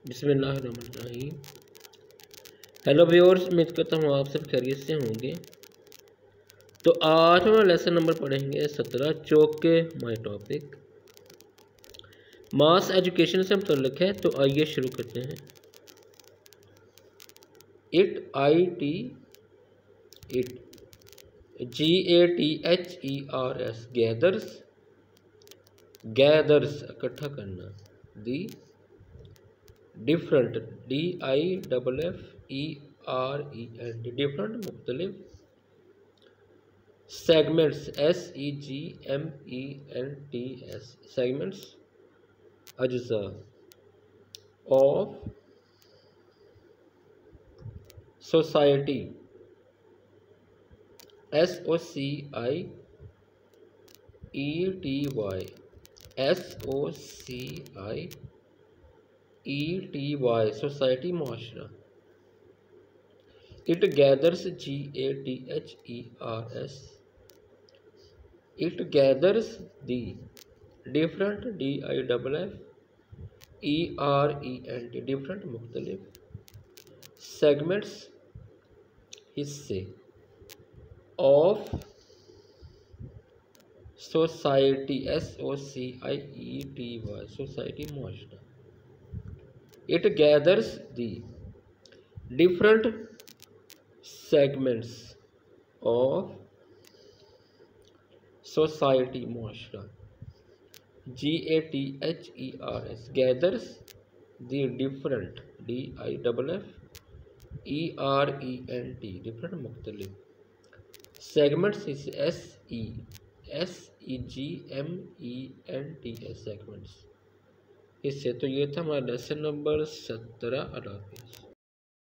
बिस्मिल्लाहिर्रहमानिर्रहीम। Hello viewers, उम्मीद करता हूँ आप सब खैरियत से होंगे। तो आज हम लेसन नंबर पढ़ेंगे 17 चौके माय टॉपिक मास एजुकेशन से मुतल्लिक है। तो आइए शुरू करते हैं। इट GATHERS गैदर्स इकट्ठा करना। दी डिफरेंट DIFFERENT डिफरेंट मुख्तलिफ। Segments SEGMENTS segments. अज्जा ऑफ सोसाइटी SOCIETY सोसाइटी मुआशरा। It gathers GATHERS it gathers the different DIFFERENT different मुख्तलिफ। सेगमेंट्स हिस्से ऑफ सोसाइटी SOCIETY सोसाइटी मुआशरा। It gathers the different segments of society मुआशरा। GATHERS gathers the different DIFFERENT different मुख्तलिफ। Segments SEGMENTS segments हिस्से। तो ये था हमारा लेसन नंबर 17। अल्लाह हाफिज़।